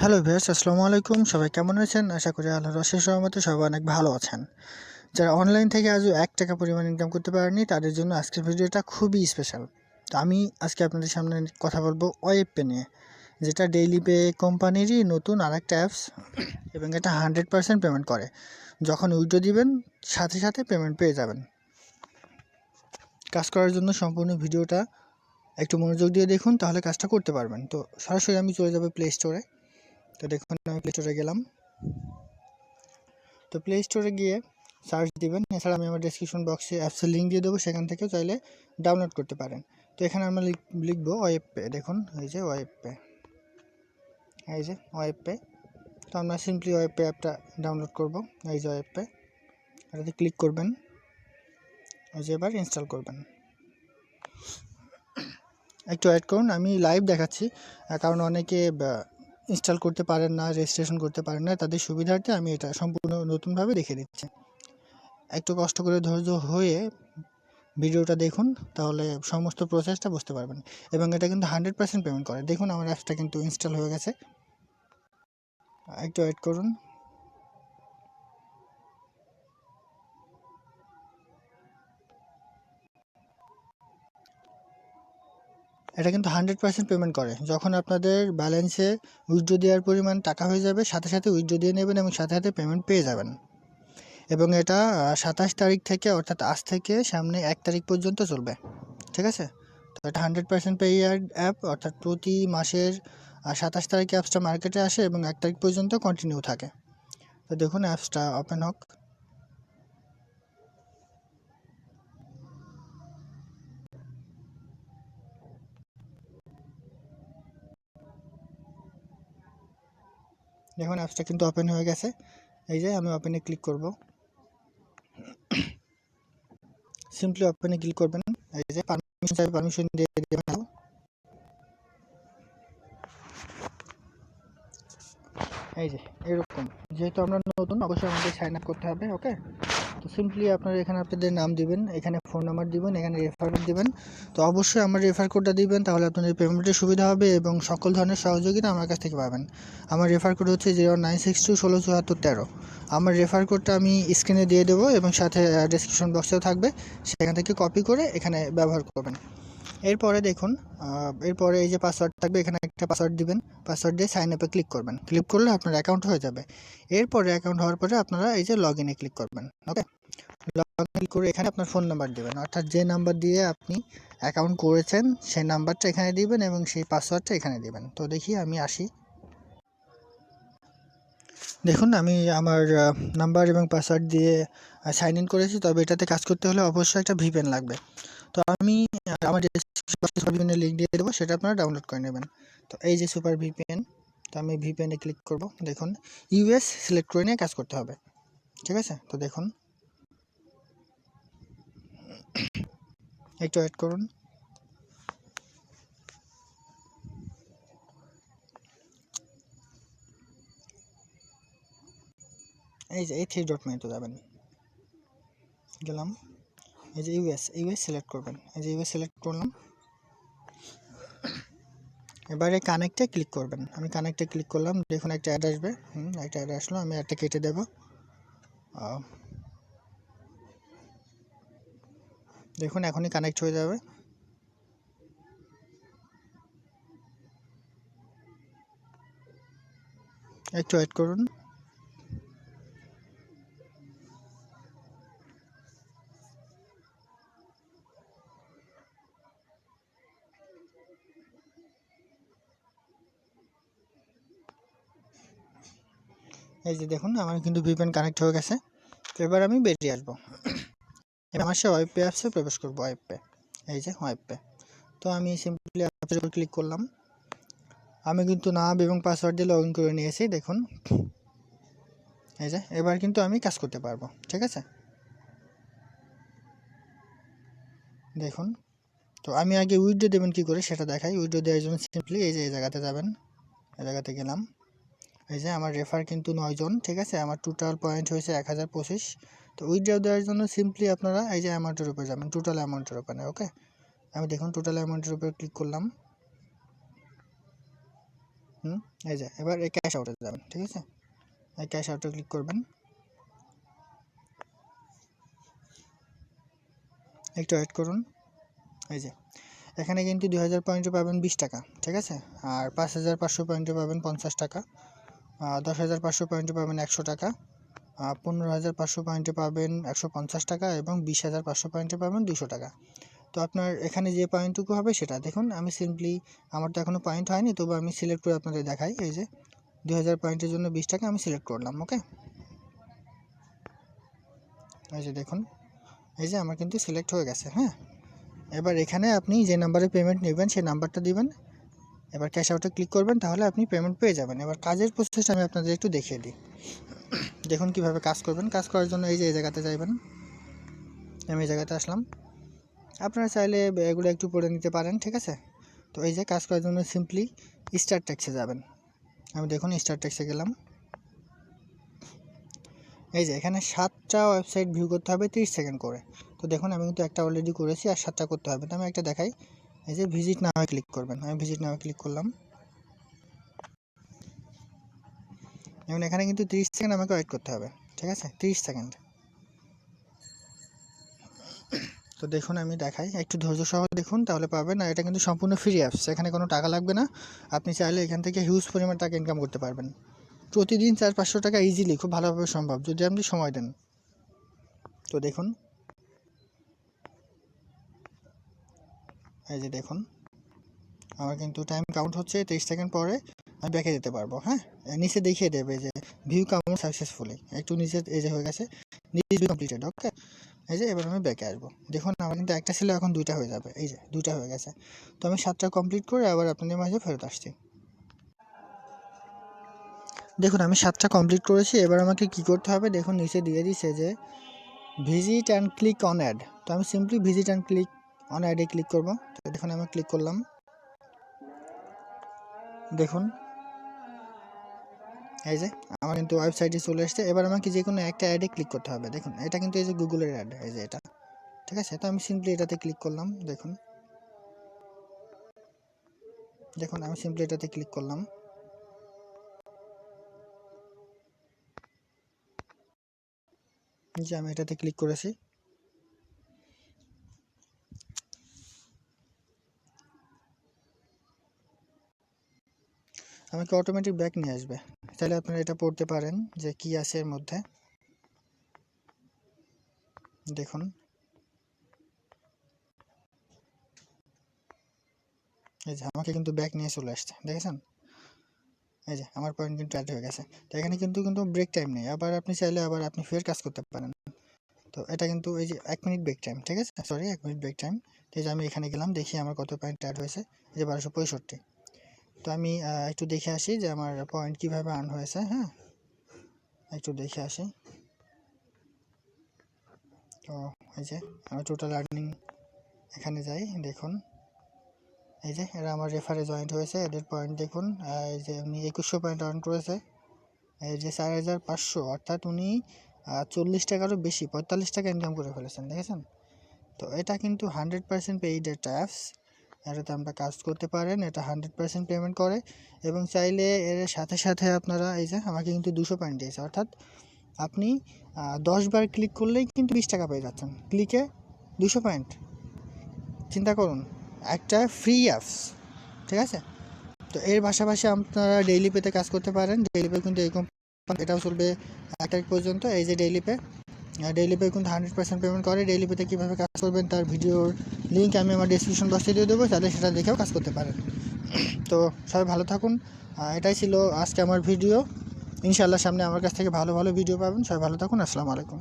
Hello viewers, আসসালামু আলাইকুম। সবাই কেমন আছেন? আশা করি আল্লাহর অশেষ রহমতে সবাই অনেক ভালো আছেন। যারা অনলাইন থেকে আজও ৳1 পরিমাণ ইনকাম করতে পারেননি তাদের জন্য আজকের ভিডিওটা খুবই স্পেশাল। তো আমি আজকে আপনাদের সামনে কথা বলবো ওয়েবপে নিয়ে, যেটা ডেইলিপে কোম্পানিরই নতুন আরেকটা অ্যাপস এবং এটা 100% পেমেন্ট করে। যখন উইথড্র দিবেন সাথে সাথে পেমেন্ট পেয়ে যাবেন। কাজ করার জন্য সম্পূর্ণ ভিডিওটা একটু মনোযোগ দিয়ে দেখুন, তাহলে কাজটা করতে পারবেন। তো সরাসরি আমি চলে যাব প্লে স্টোরে। তো দেখুন আমি প্লে স্টোরে গেলাম। তো প্লে স্টোরে গিয়ে সার্চ দিবেন। এছাড়া আমি আমার ডেসক্রিপশন বক্সে অ্যাপসের লিঙ্ক দিয়ে দেবো, সেখান থেকেও চাইলে ডাউনলোড করতে পারেন। তো এখানে আমরা লিখবো ওয়েবপে। দেখুন এই যে ওয়েবপে, এই যে ওয়েবপে। তো আমরা সিম্পলি ওয়েবপে অ্যাপটা ডাউনলোড করব। এই যে ওয়েবপে, এটাতে ক্লিক করবেন। এই যে এবার ইনস্টল করবেন। একটু ওয়েট করুন, আমি লাইভ দেখাচ্ছি, কারণ অনেকে ইনস্টল করতে পারেন না, রেজিস্ট্রেশন করতে পারেন না, তাদের সুবিধার্থে আমি এটা সম্পূর্ণ নতুনভাবে দেখে দিচ্ছি। একটু কষ্ট করে ধৈর্য হয়ে ভিডিওটা দেখুন, তাহলে সমস্ত প্রসেসটা বুঝতে পারবেন। এবং এটা কিন্তু 100% পেমেন্ট করে। দেখুন আমার অ্যাপসটা কিন্তু ইনস্টল হয়ে গেছে। একটু ওয়েট করুন। এটা কিন্তু 100% পেমেন্ট করে। যখন আপনাদের ব্যালেন্সে উইথড্র দেওয়ার পরিমাণ টাকা হয়ে যাবে, সাথে সাথে উইথড্র দিয়ে নেবেন এবং সাথে সাথে পেমেন্ট পেয়ে যাবেন। এবং এটা 27 তারিখ থেকে, অর্থাৎ আজ থেকে সামনে 1 তারিখ পর্যন্ত চলবে। ঠিক আছে? তো এটা 100% পেইড অ্যাপ, অর্থাৎ প্রতি মাসের 27 তারিখে অ্যাপসটা মার্কেটে আসে এবং 1 তারিখ পর্যন্ত কন্টিনিউ থাকে। তো দেখুন অ্যাপসটা ওপেন হোক। দেখুন অ্যাপসটা কিন্তু ওপেন হয়ে গেছে। এই যে আমি ওপেনে ক্লিক করব। সিম্পলি ওপেনে ক্লিক করবেন। এই যে পারমিশন চাইবে, পারমিশন দিয়ে দেবেন। এই যে এরকম, যেহেতু আমরা নতুন অবশ্যই আমাদের সাইন আপ করতে হবে। ওকে, তো সিম্পলি আপনারা এখানে আপনাদের নাম দিবেন, এখানে ফোন নাম্বার দিবেন, এখানে রেফার কোড দিবেন। তো অবশ্যই আমার রেফার কোডটা দিবেন, তাহলে আপনাদের পেমেন্টের সুবিধা হবে এবং সকল ধরনের সহযোগিতা আমার কাছ থেকে পাবেন। আমার রেফার কোড হচ্ছে 0962167413। আমার রেফার কোডটা আমি স্ক্রিনে দিয়ে দেবো এবং সাথে ডেসক্রিপশন বক্সেও থাকবে, সেখান থেকে কপি করে এখানে ব্যবহার করবেন। এরপরে দেখুন, এরপরে এই যে পাসওয়ার্ড থাকবে, এখানে একটা পাসওয়ার্ড দিবেন। পাসওয়ার্ড দিয়ে সাইন আপে ক্লিক করবেন। ক্লিক করলে আপনার অ্যাকাউন্ট হয়ে যাবে। এরপরে অ্যাকাউন্ট হওয়ার পরে আপনারা এই যে লগ ইনে ক্লিক করবেন। ওকে, লগ ইন করে এখানে আপনার ফোন নাম্বার দিবেন, অর্থাৎ যে নাম্বার দিয়ে আপনি অ্যাকাউন্ট করেছেন সেই নাম্বারটা এখানে দিবেন এবং সেই পাসওয়ার্ডটা এখানে দিবেন। তো দেখি আমি আসি। দেখুন আমি আমার নাম্বার এবং পাসওয়ার্ড দিয়ে সাইন ইন করেছি, তবে এটাতে কাজ করতে হলে অবশ্যই একটা ভিপিএন লাগবে। তো আমি আমার ভিপিএনের লিঙ্ক দিয়ে দেবো, সেটা আপনারা ডাউনলোড করে নেবেন। তো এই যে সুপার ভিপিএন, তো আমি ভিপিএনে ক্লিক করব। দেখুন ইউএস সিলেক্ট করে নিয়ে কাজ করতে হবে। ঠিক আছে? তো দেখুন একটু ওয়েট করুন। এই যে এই 3 ডট মেনুতে যাবেন। গেলাম। এই যে ইউএস সিলেক্ট করবেন। এই যে ইউএস সিলেক্ট করলাম। এবারে কানেক্টে ক্লিক করবেন। আমি কানেক্টে ক্লিক করলাম। দেখুন একটা অ্যাড আসবে। একটা অ্যাড আসলো, আমি অ্যাডটা কেটে দেব। দেখুন এখনই কানেক্ট হয়ে যাবে। একটু ওয়েট করুন। এই যে দেখুন আমার কিন্তু ভিপিএন কানেক্ট হয়ে গেছে। তো এবার আমি বেরিয়ে আসবো। এবার আমার সে ওয়েবপে অ্যাপসে প্রবেশ করবো। ওয়েবপে, এই যে ওয়েবপে। তো আমি সিম্পলি অ্যাপসের উপর ক্লিক করলাম। আমি কিন্তু নাম এবং পাসওয়ার্ড দিয়ে লগ ইন করে নিয়েছি। দেখুন এই যে এবার কিন্তু আমি কাজ করতে পারবো। ঠিক আছে? দেখুন, তো আমি আগে উইথড্র দেবেন কী করে সেটা দেখাই। উইথড্র দেওয়ার জন্য সিম্পলি এই যে এই জায়গাতে যাবেন। এই জায়গাতে গেলাম। এই যে আমার রেফার কিন্তু 9 জন। ঠিক আছে? আমার টোটাল পয়েন্ট হয়েছে 1025। তো উইথড্র দেওয়ার জন্য সিম্পলি আপনারা এই যে অ্যামাউন্টের উপরে যাবেন, টোটাল অ্যামাউন্টের উপরে। ওকে, আমি দেখুন টোটাল অ্যামাউন্টের উপরে ক্লিক করলাম। এই যে এবার এই ক্যাশ আউটে যাবেন, ঠিক আছে, এই ক্যাশ আউটে ক্লিক করবেন, একটু ওয়েট করুন। এই যে এখানে কিন্তু 2000 পয়েন্টে পাবেন 20 টাকা, ঠিক আছে, আর 5500 পয়েন্টে পাবেন 50 টাকা, 10500 পয়েন্টে পাবেন 100 টাকা, 15500 পয়েন্টে পাবেন 150 টাকা এবং 20500 পয়েন্টে পাবেন 200 টাকা। তো আপনার এখানে যে পয়েন্টটুকু হবে সেটা দেখুন। আমি সিম্পলি, আমার তো এখনও পয়েন্ট হয়নি, তবু আমি সিলেক্ট করে আপনাদের দেখাই। এই যে 2000 পয়েন্টের জন্য 20 টাকা আমি সিলেক্ট করলাম, ওকে। এই যে দেখুন, এই যে আমার কিন্তু সিলেক্ট হয়ে গেছে। হ্যাঁ, এবার এখানে আপনি যে নাম্বারে পেমেন্ট নেবেন সেই নাম্বারটা দিবেন, এবার ক্যাশ আউটে ক্লিক করবেন, তাহলে আপনি পেমেন্ট পেয়ে যাবেন। এবার কাজের প্রসেসটা আমি আপনাদের একটু দেখিয়ে দিই। দেখুন কিভাবে কাজ করবেন। কাজ করার জন্য এই যে এই জায়গাতে যাবেন, আমি এই জায়গাতে আসলাম। আপনারা চাইলে এগুলো একটু পড়ে নিতে পারেন, ঠিক আছে। তো এই যে কাজ করার জন্য সিম্পলি স্টার ট্যাক্সে যাবেন। আমি দেখুন স্টার ট্যাক্সে গেলাম। এই যে এখানে 7টা ওয়েবসাইট ভিউ করতে হবে 30 সেকেন্ড করে। তো দেখুন আমি কিন্তু একটা অলরেডি করেছি, আর 7টা করতে হবে। তো আমি একটা দেখাই। এই যে ভিজিট নাও ক্লিক করবেন, আমি ভিজিট নাও ক্লিক করলাম। এবং এখানে কিন্তু 30 সেকেন্ড আমাকে ওয়েট করতে হবে, ঠিক আছে, 30 সেকেন্ড। তো দেখুন আমি দেখাই, একটু ধৈর্য সহ দেখুন, তাহলে পাবেন। আর এটা কিন্তু সম্পূর্ণ ফ্রি অ্যাপস, এখানে কোনো টাকা লাগবে না। আপনি চাইলে এখান থেকে হিউজ পরিমাণ টাকা ইনকাম করতে পারবেন প্রতিদিন। 400-500 টাকা ইজিলি, খুব ভালোভাবে সম্ভব যদি আপনি সময় দেন। তো দেখুন, এই যে দেখুন আমার কিন্তু টাইম কাউন্ট হচ্ছে, 30 সেকেন্ড পরে আমি ব্যাকে যেতে পারবো। হ্যাঁ, নিচে দেখিয়ে দেবে যে ভিউ কাউন্ট সাকসেসফুলি, একটু নিচে এই যে হয়ে গেছে, ভিউ কমপ্লিটেড, ওকে। এই যে এবার আমি ব্যাকে আসবো। দেখুন আমার কিন্তু একটা ছিল, এখন 2টা হয়ে যাবে। এই যে 2টা হয়ে গেছে। তো আমি 7টা কমপ্লিট করে আবার আপনাদের মাঝে ফেরত আসছি। দেখুন আমি 7টা কমপ্লিট করেছি। এবার আমাকে কি করতে হবে, দেখুন নিচে দিয়ে দিচ্ছে যে visit and click on add. তো আমি simply visit and click on অ্যাডে ক্লিক করব। তো দেখুন আমি ক্লিক করলাম। দেখুন এই যে আমার কিন্তু ওয়েবসাইটে চলে এসেছে। এবার আমাকে যে কোনো একটা অ্যাডে ক্লিক করতে হবে। দেখুন এটা কিন্তু এই যে গুগলের অ্যাড, এই যে এটা, ঠিক আছে। তো আমি সিম্পলি এটাতে ক্লিক করলাম। দেখুন দেখুন আমি সিম্পলি এটাতে ক্লিক করলাম। যে আমি এটাতে ক্লিক করেছি। আমাকে অটোমেটিক ব্যাক নিয়ে আসবে। তাহলে আপনারা এটা পড়তে পারেন যে কি আছে এর মধ্যে। দেখুন এই যে আমাকে কিন্তু ব্যাক নিয়ে চলে আসছে, দেখেছেন। এই যে আমার পয়েন্ট কিন্তু অ্যাড হয়ে গেছে। তো এখানে কিন্তু ব্রেক টাইম নেই। আবার আপনি চাইলে আবার আপনি ফের কাজ করতে পারেন। তো এটা কিন্তু এই যে 1 মিনিট ব্রেক টাইম, ঠিক আছে, সরি 1 মিনিট ব্রেক টাইম। তো এই যে আমি এখানে গেলাম, দেখি আমার কত পয়েন্ট অ্যাড হয়েছে। এই যে 1265। তো আমি একটু দেখে আসি যে আমার পয়েন্ট কীভাবে আর্ন হয়েছে। হ্যাঁ, একটু দেখে আসি। তো এই যে আমি টোটাল আর্নিং এখানে যাই। দেখুন এই যে এরা আমার রেফারে জয়েন্ট হয়েছে, এদের পয়েন্ট দেখুন। এই যে উনি 2100 পয়েন্ট আর্ন করেছে। এই যে 4500, অর্থাৎ উনি 40 টাকারও বেশি, 45 টাকা ইনকাম করে ফেলেছেন, দেখেছেন। তো এটা কিন্তু 100% পেইড একটা অ্যাপস। এটাতে আমরা কাজ করতে পারেন, এটা 100% পেমেন্ট করে। এবং চাইলে এর সাথে সাথে আপনারা, এই যে আমাকে কিন্তু 200 পয়েন্ট দিয়েছে, অর্থাৎ আপনি 10 বার ক্লিক করলেই কিন্তু 20 টাকা পেয়ে যাচ্ছেন। ক্লিকে 200 পয়েন্ট, চিন্তা করুন, একটা ফ্রি অ্যাপস, ঠিক আছে। তো এর পাশাপাশি আপনারা ডেইলিপেতে কাজ করতে পারেন। ডেইলিপে কিন্তু এরকম এটাও চলবে 1 তারিখ পর্যন্ত। এই যে ডেইলিপে কিন্তু 100% পেমেন্ট করে। ডেইলিপেতে কীভাবে কাজ করবেন তার ভিডিওর লিঙ্ক আমি আমার ডেসক্রিপশন বক্সে দিয়ে দেবো, তাহলে সেটা দেখেও কাজ করতে পারেন। তো সবাই ভালো থাকুন। এটাই ছিল আজকে আমার ভিডিও। ইনশাআল্লাহ সামনে আমার কাছ থেকে ভালো ভালো ভিডিও পাবেন। সবাই ভালো থাকুন। আসসালামু আলাইকুম।